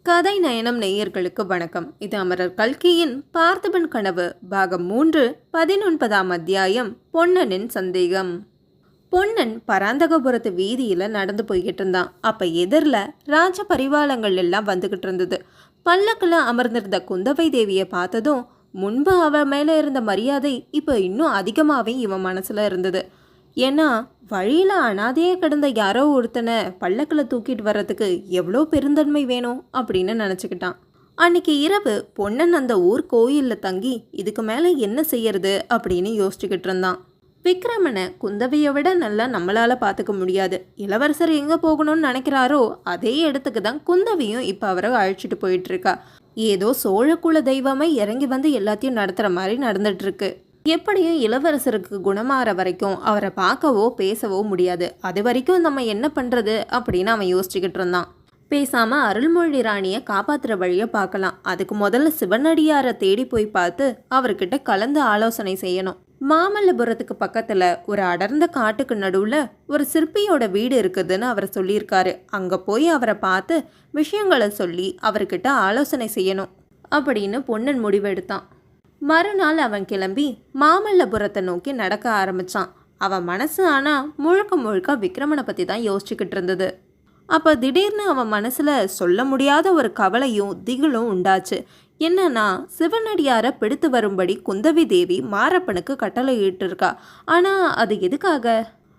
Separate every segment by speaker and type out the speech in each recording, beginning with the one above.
Speaker 1: கதை நயனம் நேயர்களுக்கு வணக்கம். இது அமரர் கல்கியின் பார்த்திபன் கனவு பாகம் 3 19ஆம் அத்தியாயம். பொன்னனின் சந்தேகம். பொன்னன் பராந்தகபுரத்து வீதியில் நடந்து போய்கிட்டு இருந்தான். அப்போ எதிரில் ராஜ பரிவாளங்கள் எல்லாம் வந்துக்கிட்டு இருந்தது. பல்லக்கில் அமர்ந்திருந்த குந்தவை தேவியை பார்த்ததும் முன்பு அவ மேலே இருந்த மரியாதை இப்போ இன்னும் அதிகமாகவே இவன் மனசில் இருந்தது. ஏன்னா வழியில் அனாதையே கிடந்த யாரோ ஒருத்தனை பல்லக்கில் தூக்கிட்டு வர்றதுக்கு எவ்வளோ பெருந்தன்மை வேணும் அப்படின்னு நினச்சிக்கிட்டான். அன்னைக்கு இரவு பொன்னன் அந்த ஊர் கோயிலில் தங்கி இதுக்கு மேலே என்ன செய்யறது அப்படின்னு யோசிச்சுக்கிட்டு இருந்தான். விக்ரமனை குந்தவையை விட நல்லா நம்மளால் பார்த்துக்க முடியாது. இளவரசர் எங்கே போகணும்னு நினைக்கிறாரோ அதே இடத்துக்கு தான் குந்தவையும் இப்போ அவரை அழைச்சிட்டு போயிட்டுருக்கா. ஏதோ சோழக்குல தெய்வமே இறங்கி வந்து எல்லாத்தையும் நடத்துகிற மாதிரி நடந்துட்டுருக்கு. எப்படியும் இளவரசருக்கு குணமாற வரைக்கும் அவரை பார்க்கவோ பேசவோ முடியாது. அது வரைக்கும் நம்ம என்ன பண்ணுறது அப்படின்னு அவன் யோசிச்சுக்கிட்டு இருந்தான். பேசாமல் அருள்மொழி ராணியை காப்பாற்றுற வழியை பார்க்கலாம். அதுக்கு முதல்ல சிவனடியாரை தேடி போய் பார்த்து அவர்கிட்ட கலந்து ஆலோசனை செய்யணும். மாமல்லபுரத்துக்கு பக்கத்தில் ஒரு அடர்ந்த காட்டுக்கு நடுவில் ஒரு சிற்பியோட வீடு இருக்குதுன்னு அவர் சொல்லியிருக்காரு. அங்கே போய் அவரை பார்த்து விஷயங்களை சொல்லி அவர்கிட்ட ஆலோசனை செய்யணும் அப்படின்னு பொன்னன் முடிவெடுத்தான். மறுநாள் அவன் கிளம்பி மாமல்லபுரத்தை நோக்கி நடக்க ஆரம்பித்தான். அவன் மனசு ஆனால் முழுக்க முழுக்க விக்ரமனை பற்றி தான் யோசிச்சுக்கிட்டு இருந்தது. அப்போ திடீர்னு அவன் மனசில் சொல்ல முடியாத ஒரு கவலையும் திகிலும் உண்டாச்சு. என்னன்னா, சிவனடியாரை பிடித்து வரும்படி குந்தவி தேவி மாரப்பனுக்கு கட்டளை இட்டிருக்கா. ஆனால் அது எதுக்காக?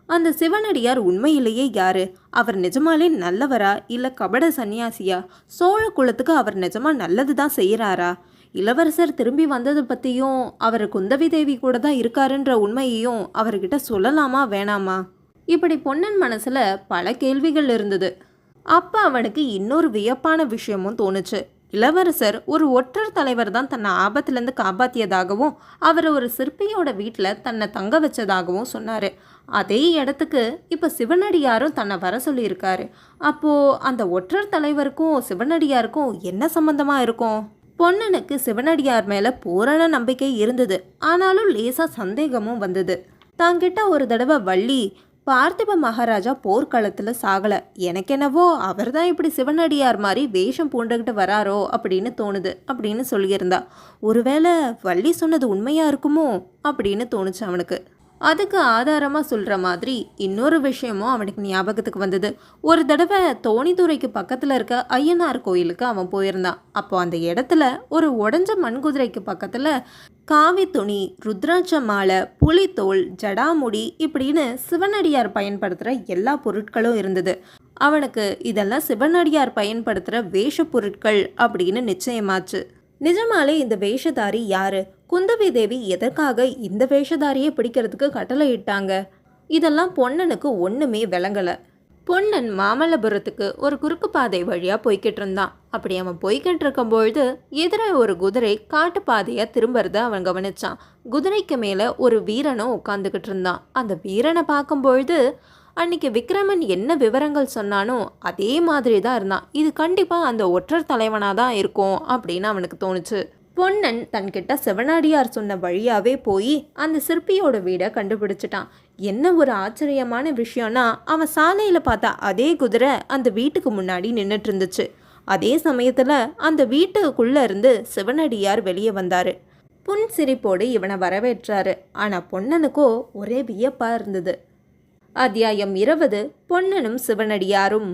Speaker 1: அந்த சிவனடியார் உண்மையிலேயே யாரு? அவர் நிஜமாலே நல்லவரா இல்லை கபட சன்னியாசியா? சோழ குலத்துக்கு அவர் நிஜமா நல்லது தான் செய்கிறாரா? இளவரசர் திரும்பி வந்ததை பற்றியும் அவர் குந்தவி தேவி கூட தான் இருக்காருன்ற உண்மையையும் அவர்கிட்ட சொல்லலாமா வேணாமா? இப்படி பொன்னன் மனசில் பல கேள்விகள் இருந்தது. அப்போ அவனுக்கு இன்னொரு வியப்பான விஷயமும் தோணுச்சு. இளவரசர் ஒரு ஒற்றர் தலைவர் தான் தன்னை ஆபத்துலேருந்து காப்பாற்றியதாகவும் அவர் ஒரு சிற்பியோட வீட்டில் தன்னை தங்க வச்சதாகவும் சொன்னார். அதே இடத்துக்கு இப்போ சிவனடியாரும் தன்னை வர சொல்லியிருக்காரு. அப்போது அந்த ஒற்றர் தலைவருக்கும் சிவனடியாருக்கும் என்ன சம்மந்தமாக இருக்கும்? பொன்னனுக்கு சிவனடியார் மேலே பூரண நம்பிக்கை இருந்தது. ஆனாலும் லேசாக சந்தேகமும் வந்தது. தாங்கிட்ட ஒரு தடவை வள்ளி, பார்த்திப மகாராஜா போர்க்களத்தில் சாகலை, எனக்கென்னவோ அவர் தான் இப்படி சிவனடியார் மாதிரி வேஷம் பூண்டுக்கிட்டு வராரோ அப்படின்னு தோணுது அப்படின்னு சொல்லியிருந்தா. ஒருவேளை வள்ளி சொன்னது உண்மையாக இருக்குமோ அப்படின்னு தோணுச்சு அவனுக்கு. அதுக்கு ஆதாரமாக சொல்கிற மாதிரி இன்னொரு விஷயமும் அவனுக்கு ஞாபகத்துக்கு வந்தது. ஒரு தடவை தோணித்துறைக்கு பக்கத்தில் இருக்க ஐயனார் கோயிலுக்கு அவன் போயிருந்தான். அப்போ அந்த இடத்துல ஒரு உடஞ்ச மண்குதிரைக்கு பக்கத்தில் காவி துணி, ருத்ராட்ச மாலை, புலித்தோல், ஜடாமுடி இப்படின்னு சிவனடியார் பயன்படுத்துகிற எல்லா பொருட்களும் இருந்தது. அவனுக்கு இதெல்லாம் சிவனடியார் பயன்படுத்துகிற வேஷ பொருட்கள் அப்படின்னு நிச்சயமாச்சு. நிஜமாலே இந்த வேஷதாரி யாரு? குந்தவி தேவி எதற்காக இந்த வேஷதாரியை பிடிக்கிறதுக்கு கட்டளை இட்டாங்க? இதெல்லாம் பொன்னனுக்கு ஒன்றுமே விளங்கலை. பொன்னன் மாமல்லபுரத்துக்கு ஒரு குறுக்கு பாதை வழியாக போய்கிட்டு இருந்தான். அப்படி அவன் போய்கிட்டு இருக்கும்பொழுது எதிர ஒரு குதிரை காட்டு பாதையாக திரும்புறத அவன் கவனிச்சான். குதிரைக்கு மேலே ஒரு வீரனும் உட்காந்துக்கிட்டு இருந்தான். அந்த வீரனை பார்க்கும்பொழுது அன்னைக்கு விக்ரமன் என்ன விவரங்கள் சொன்னானோ அதே மாதிரி தான் இருந்தான். இது கண்டிப்பாக அந்த ஒற்றர் தலைவனாக தான் இருக்கும் அப்படின்னு அவனுக்கு தோணுச்சு. பொன்னன் தன்கிட்ட சிவனடியார் சொன்ன வழியாகவே போய் அந்த சிற்பியோட வீடை கண்டுபிடிச்சிட்டான். என்ன ஒரு ஆச்சரியமான விஷயம்னா, அவன் சாலையில் பார்த்தா அதே குதிரை அந்த வீட்டுக்கு முன்னாடி நின்றுட்டு இருந்துச்சு. அதே சமயத்தில் அந்த வீட்டுக்குள்ளே இருந்து சிவனடியார் வெளியே வந்தார். புன் சிரிப்போடு இவனை வரவேற்றாரு. ஆனால் பொன்னனுக்கோ ஒரே வியப்பாக இருந்தது. அத்தியாயம் 20. பொன்னனும் சிவனடியாரும்.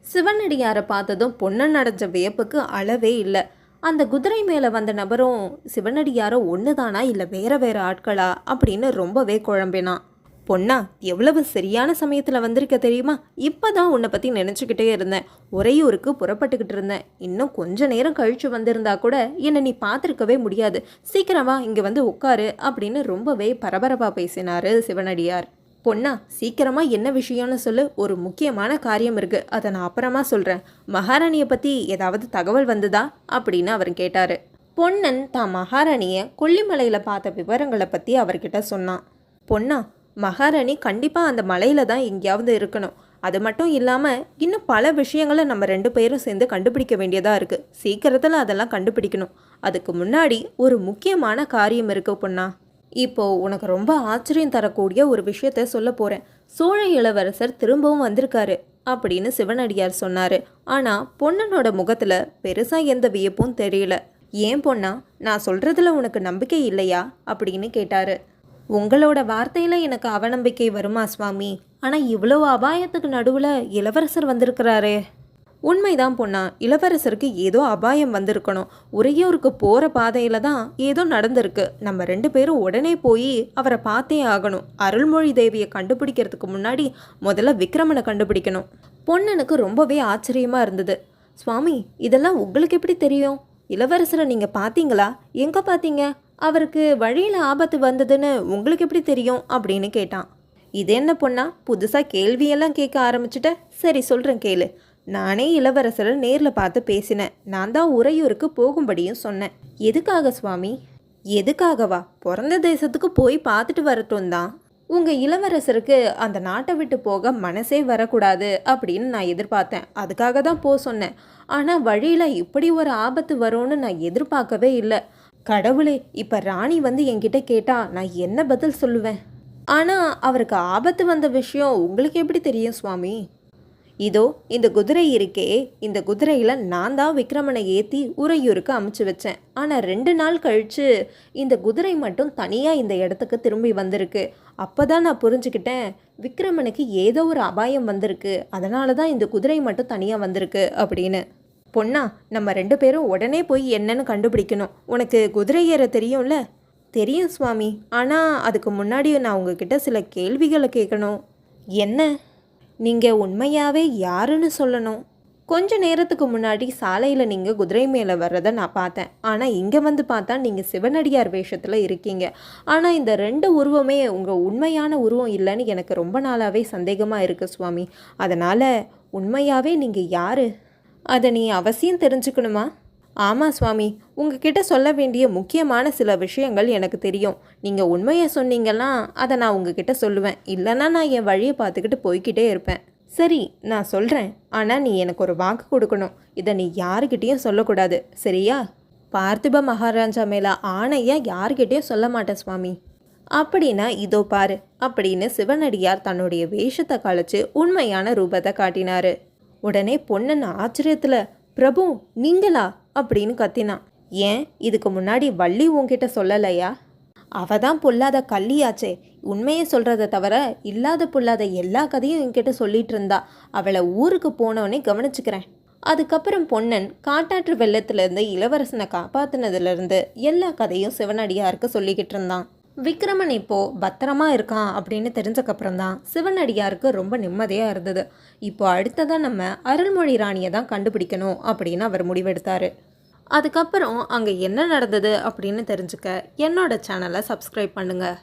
Speaker 1: சிவனடியாரை பார்த்ததும் பொன்னன் அடைஞ்ச வியப்புக்கு அளவே இல்லை. அந்த குதிரை மேலே வந்த நபரும் சிவனடியாரோ ஒன்று தானா இல்லை வேற வேற ஆட்களா அப்படின்னு ரொம்பவே குழம்பினான். பொன்னா, எவ்வளவு சரியான சமயத்தில் வந்திருக்க தெரியுமா? இப்போ தான் உன்னை பற்றி நினச்சிக்கிட்டே இருந்தேன். உறையூருக்கு புறப்பட்டுக்கிட்டு இருந்தேன். இன்னும் கொஞ்ச நேரம் கழித்து வந்திருந்தா கூட என்னை நீ பார்த்துருக்கவே முடியாது. சீக்கிரமா இங்கே வந்து உட்காரு அப்படின்னு ரொம்பவே பரபரப்பாக பேசினார் சிவனடியார். பொன்னா, சீக்கிரமா என்ன விஷயம்னு சொல்லு. ஒரு முக்கியமான காரியம் இருக்கு, அதை நான் அப்புறமா சொல்கிறேன். மகாராணியை பற்றி ஏதாவது தகவல் வந்ததா அப்படின்னு அவர் கேட்டார். பொன்னன் தான் மகாராணியை கொல்லிமலையில் பார்த்த விவரங்களை பற்றி அவர்கிட்ட சொன்னான். பொன்னா, மகாராணி கண்டிப்பாக அந்த மலையில் தான் எங்கேயாவது இருக்கணும். அது மட்டும் இல்லாமல் இன்னும் பல விஷயங்களை நம்ம 2 பேரும் சேர்ந்து கண்டுபிடிக்க வேண்டியதாக இருக்குது. சீக்கிரத்தில் அதெல்லாம் கண்டுபிடிக்கணும். அதுக்கு முன்னாடி ஒரு முக்கியமான காரியம் இருக்கு பொன்னா. இப்போது உனக்கு ரொம்ப ஆச்சரியம் தரக்கூடிய ஒரு விஷயத்த சொல்ல போகிறேன். சோழ இளவரசர் திரும்பவும் வந்திருக்காரு. அப்படின்னு சிவனடியார் சொன்னார். ஆனால் பொன்னனோட முகத்தில் பெருசாக எந்த வியப்பும் தெரியல. ஏன் பொண்ணா, நான் சொல்கிறதுல உனக்கு நம்பிக்கை இல்லையா அப்படின்னு கேட்டார். உங்களோட வார்த்தையில் எனக்கு அவநம்பிக்கை வருமா சுவாமி? ஆனால் இவ்வளோ அபாயத்துக்கு நடுவில் இளவரசர் வந்திருக்கிறாரே. உண்மைதான் பொண்ணா, இளவரசருக்கு ஏதோ அபாயம் வந்திருக்கணும். உறையூருக்கு போகிற பாதையில் தான் ஏதோ நடந்திருக்கு. நம்ம 2 பேரும் உடனே போய் அவரை பார்த்தே ஆகணும். அருள்மொழி தேவியை கண்டுபிடிக்கிறதுக்கு முன்னாடி முதல்ல விக்ரமனை கண்டுபிடிக்கணும். பொன்னனுக்கு ரொம்பவே ஆச்சரியமாக இருந்தது. சுவாமி, இதெல்லாம் உங்களுக்கு எப்படி தெரியும்? இளவரசரை நீங்கள் பார்த்தீங்களா? எங்கே பார்த்தீங்க? அவருக்கு வழியில் ஆபத்து வந்ததுன்னு உங்களுக்கு எப்படி தெரியும் அப்படின்னு கேட்டான். இது என்ன பொண்ணா, புதுசாக கேள்வியெல்லாம் கேட்க ஆரம்பிச்சுட்ட? சரி சொல்கிறேன் கேளு. நானே இளவரசரை நேரில் பார்த்து பேசினேன். நான் தான் உறையூருக்கு போகும்படியும் சொன்னேன். எதுக்காக சுவாமி? எதுக்காகவா? பிறந்த தேசத்துக்கு போய் பார்த்துட்டு வரட்டும் தான். உங்கள் இளவரசருக்கு அந்த நாட்டை விட்டு போக மனசே வரக்கூடாது அப்படின்னு நான் எதிர்பார்த்தேன். அதுக்காக தான் போக சொன்னேன். ஆனால் வழியில் இப்படி ஒரு ஆபத்து வரும்னு நான் எதிர்பார்க்கவே இல்லை. கடவுளே, இப்போ ராணி வந்து என்கிட்ட கேட்டால் நான் என்ன பதில் சொல்லுவேன்? ஆனால் அவருக்கு ஆபத்து வந்த விஷயம் உங்களுக்கு எப்படி தெரியும் சுவாமி? இதோ இந்த குதிரை இருக்கே, இந்த குதிரையில் நான் தான் விக்ரமனை ஏற்றி உறையூருக்கு அமுச்சு வச்சேன். ஆனால் 2 நாள் கழித்து இந்த குதிரை மட்டும் தனியாக இந்த இடத்துக்கு திரும்பி வந்திருக்கு. அப்போ தான் நான் புரிஞ்சுக்கிட்டேன், விக்ரமனுக்கு ஏதோ ஒரு அபாயம் வந்திருக்கு. அதனால தான் இந்த குதிரை மட்டும் தனியாக வந்திருக்கு அப்படின்னு. பொண்ணா, நம்ம 2 பேரும் உடனே போய் என்னன்னு கண்டுபிடிக்கணும். உனக்கு குதிரை ஏற தெரியும்ல? தெரியும் சுவாமி. ஆனால் அதுக்கு முன்னாடி நான் உங்ககிட்ட சில கேள்விகளை கேட்கணும். என்ன? நீங்கள் உண்மையாகவே யாருன்னு சொல்லணும். கொஞ்ச நேரத்துக்கு முன்னாடி சாலையில் நீங்கள் குதிரை மேலே வர்றதை நான் பார்த்தேன். ஆனால் இங்கே வந்து பார்த்தா நீங்கள் சிவனடியார் வேஷத்தில் இருக்கீங்க. ஆனால் இந்த 2 உருவமே உங்கள் உண்மையான உருவம் இல்லைன்னு எனக்கு ரொம்ப நாளாகவே சந்தேகமாக இருக்குது சுவாமி. அதனால் உண்மையாகவே நீங்கள் யார்? அதை நீ அவசியம் தெரிஞ்சுக்கணுமா? ஆமாம் சுவாமி, உங்ககிட்ட சொல்ல வேண்டிய முக்கியமான சில விஷயங்கள் எனக்கு தெரியும். நீங்கள் உண்மையை சொன்னீங்கன்னா அதை நான் உங்ககிட்ட சொல்லுவேன். இல்லைன்னா நான் என் வழியை பார்த்துக்கிட்டு போய்கிட்டே இருப்பேன். சரி, நான் சொல்கிறேன். ஆனால் நீ எனக்கு ஒரு வாக்கு கொடுக்கணும். இதை நீ யாருக்கிட்டேயும் சொல்லக்கூடாது, சரியா? பார்த்திப மகாராஜா மேலே ஆணையாக யாருக்கிட்டேயும் சொல்ல மாட்டேன் சுவாமி. அப்படின்னா இதோ பாரு அப்படின்னு சிவனடியார் தன்னுடைய வேஷத்தை கழிச்சு உண்மையான ரூபத்தை காட்டினார். உடனே பொன்னன் ஆச்சரியத்தில், பிரபு நீங்களா அப்படின்னு கத்தினான். ஏன், இதுக்கு முன்னாடி வள்ளி உன்கிட்ட சொல்லலையா? அவ தான் பொல்லாத கள்ளியாச்சே. உண்மையை சொல்கிறத தவிர இல்லாத பொல்லாத எல்லா கதையும் என்கிட்ட சொல்லிட்டு இருந்தா. அவளை ஊருக்கு போனவனே கவனிச்சுக்கிறேன். அதுக்கப்புறம் பொன்னன் காட்டாற்று வெள்ளத்திலேருந்து இளவரசனை காப்பாற்றினதுலேருந்து எல்லா கதையும் சிவனடியாருக்கு சொல்லிக்கிட்டு இருந்தான். விக்ரமன் இப்போது பத்திரமா இருக்கான் அப்படின்னு தெரிஞ்சக்கப்புறம் தான் சிவனடியாருக்கு ரொம்ப நிம்மதியாக இருந்தது. இப்போ அடுத்ததான் நம்ம அருள்மொழி ராணியை தான் கண்டுபிடிக்கணும் அப்படின்னு அவர் முடிவெடுத்தார். அதுக்கப்புறம் அங்கே என்ன நடந்தது அப்படின்னு தெரிஞ்சுக்க என்னோட சேனலை சப்ஸ்கிரைப் பண்ணுங்கள்.